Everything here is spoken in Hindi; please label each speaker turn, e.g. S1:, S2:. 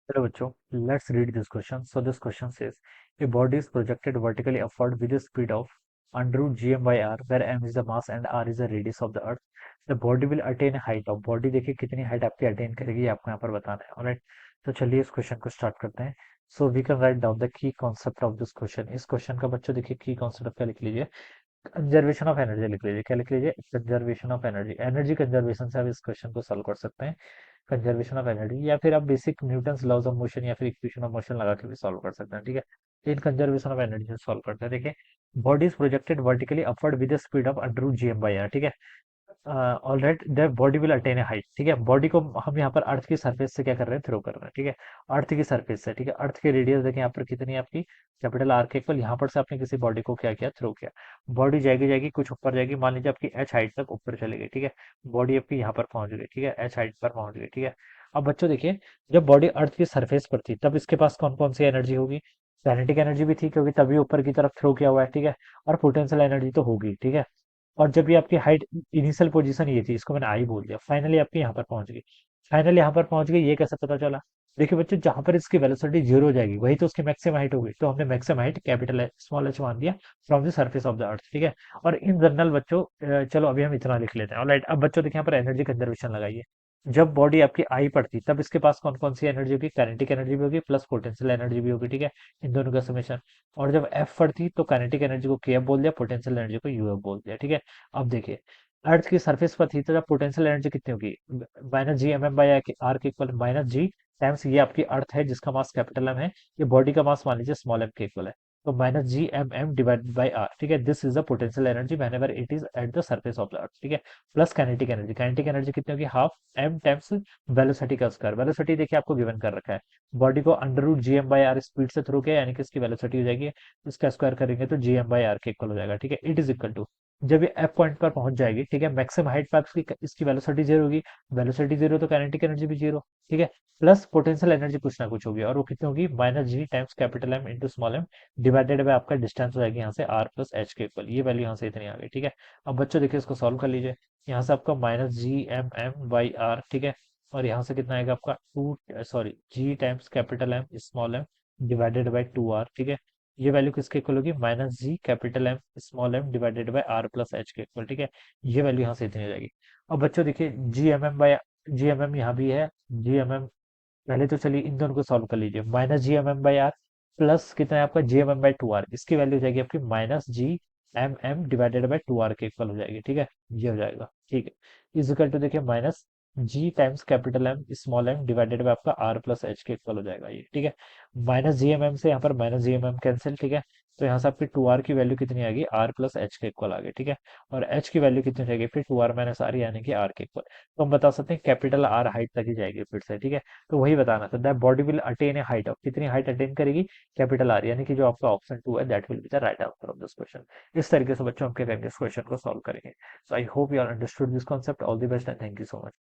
S1: Hello बच्चों, let's read this question. So this question says, a body is projected vertically upward with a speed of under root gm by r, where m is the mass and r is the radius of the earth. The body will attain a height of, body देखिए कितनी हाइट आपकी अटेन करेगी ये आपको यहाँ पर बताना है. ऑलराइट, तो चलिए इस क्वेश्चन को स्टार्ट करते हैं. So we can write down the key concept of this question. इस क्वेश्चन का बच्चों देखिए की कॉन्सेप्ट क्या लिख लीजिए. कंजर्वेशन ऑफ एनर्जी लिख लीजिए. क्या लिख लीजिए? Conservation of energy. Energy conservation से आप इस क्वेश्चन को सॉल्व कर सकते हैं. कंजर्वेशन ऑफ एनर्जी, या फिर आप basic Newton's laws of motion या फिर इक्वेशन ऑफ मोशन लगा के भी सॉल्व कर सकते हैं. ठीक है, इन कंजर्वेशन ऑफ एनर्जी से सॉल्व करते हैं. देखिए, body is projected vertically upward with the speed of under root GM by R. ठीक है, all right, the body will attain a height. ठीक है, बॉडी को हम यहाँ पर अर्थ की सरफेस से क्या कर रहे हैं? थ्रो कर रहे हैं. ठीक है, अर्थ की सरफेस से. ठीक है, अर्थ की रेडियस देखें यहाँ पर कितनी है आपकी, कैपिटल आर के इक्वल. यहाँ पर से आपने किसी बॉडी को क्या किया? थ्रो किया. बॉडी जाएगी जाएगी कुछ ऊपर जाएगी, मान लीजिए आपकी एच हाइट तक ऊपर चली गई. ठीक है, बॉडी आपकी यहाँ पर पहुंच गई. ठीक है, एच हाइट पर पहुंच गई. ठीक है, अब बच्चों देखिए, जब बॉडी अर्थ की सरफेस पर थी तब इसके पास कौन कौन सी एनर्जी होगी? काइनेटिक एनर्जी भी थी क्योंकि तभी ऊपर की तरफ थ्रो किया हुआ है. ठीक है, और पोटेंशियल एनर्जी तो होगी. ठीक है, और जब ये आपकी हाइट, इनिशियल पोजीशन ये थी, इसको मैंने आई बोल दिया, फाइनली आपकी यहाँ पर पहुंच गई. फाइनली यहाँ पर पहुंच गई, ये कैसे पता चला? देखिए बच्चों, जहां पर इसकी वेलोसिटी जीरो हो जाएगी वही तो उसकी मैक्सिमम हाइट होगी, तो हमने maximum height capital H small H मान दिया from the surface of the earth. ठीक है, और इन जनरल बच्चों, चलो अभी हम इतना लिख लेते हैं. ऑलराइट, अब बच्चों देखिए यहाँ पर एनर्जी कंजर्वेशन लगाइए. जब बॉडी आपकी आई पड़ती तब इसके पास कौन कौन सी एनर्जी होगी? काइनेटिक एनर्जी भी होगी प्लस पोटेंशियल एनर्जी भी होगी. ठीक है, इन दोनों का समेशन. और जब एफ पड़ती तो काइनेटिक एनर्जी को के एफ बोल दिया, पोटेंशियल एनर्जी को यू एफ बोल दिया. ठीक है, अब देखिए, अर्थ की सरफेस पर थी तो जब पोटेंशियल एनर्जी कितनी होगी? Minus G M M by R के इक्वल माइनस जी टाइम्स ये आपकी अर्थ है जिसका मास कैपिटल एम है, ये बॉडी का मास मान लीजिए स्मॉल एम के इक्वल है, तो minus G M M divided by R. ठीक है, this is the potential energy whenever it is at the surface of the earth. ठीक है, plus kinetic energy. Kinetic energy कितनी होगी? हाफ एम टाइम्स वेलोसिटी का स्क्वायर. वेलोसिटी देखिए आपको गिवन कर रखा है, बॉडी को under root G M by R speed से थ्रू किया, यानी कि इसकी वेलोसिटी हो जाएगी, इसका स्क्वायर करेंगे तो जी एम बाई आर के इक्वल हो जाएगा. ठीक है, इट इज इक्वल टू, जब ये एफ पॉइंट पर पहुंच जाएगी, ठीक है, मैक्सिमम हाइट पर इसकी इसकी वेलोसिटी जीरो होगी. वेलोसिटी जीरो तो काइनेटिक एनर्जी भी जीरो. ठीक है, प्लस पोटेंशियल एनर्जी कुछ ना कुछ होगी, और वो कितनी होगी? Minus G times capital M into small M divided by आपका डिस्टेंस हो जाएगी यहाँ से आर प्लस एच के इक्वल. ये वैल्यू यहाँ से इतनी आ गई. ठीक है, अब बच्चों देखिए इसको सॉल्व कर लीजिए. यहाँ से आपका minus G M M by R. ठीक है, और यहाँ से कितना आएगा आपका two, sorry, G times capital M small M divided by two R. ठीक है, ये वैल्यू किसके इक्वल होगी? Minus G capital M small M divided by R plus H के इक्वल. ठीक है, ये वैल्यू यहाँ से इतनी हो जाएगी. अब बच्चों देखिए, G M M by G M M यहाँ भी है, जी एम एम, पहले तो चलिए इन दोनों को सॉल्व कर लीजिए. Minus G M M by R plus कितना है आपका? G M M by two R, इसकी वैल्यू हो जाएगी आपकी minus G M M divided by two R के इक्वल हो जाएगी. ठीक है, ये हो जाएगा. ठीक है, इजिकल टू देखिए minus G times capital M small M divided by आपका आर प्लस एच के इक्वल हो जाएगा ये. ठीक है, माइनस जी एम एम से यहाँ पर minus G M M cancel. ठीक है, तो यहाँ से आपकी टू आर की वैल्यू कितनी आ गई? आर प्लस एच के इक्वल आ गई. ठीक है, और एच की वैल्यू कितनी हो जाएगी फिर? टू आर माइनस आर, यानी कि आर के इक्वल. तो हम बता सकते हैं कैपिटल आर हाइट तक ही जाएगी फिर से. ठीक है, तो वही बताना था, that body will attain a height of, कितनी हाइट अटेन करेगी? कैपिटल आर, यानी कि जो आपका ऑप्शन टू है that will be the right answer of this question. इस तरीके से बच्चों हम क्या करेंगे? इस क्वेश्चन को सॉल्व करेंगे. So I hope you are understood this concept. All the best and thank you so much.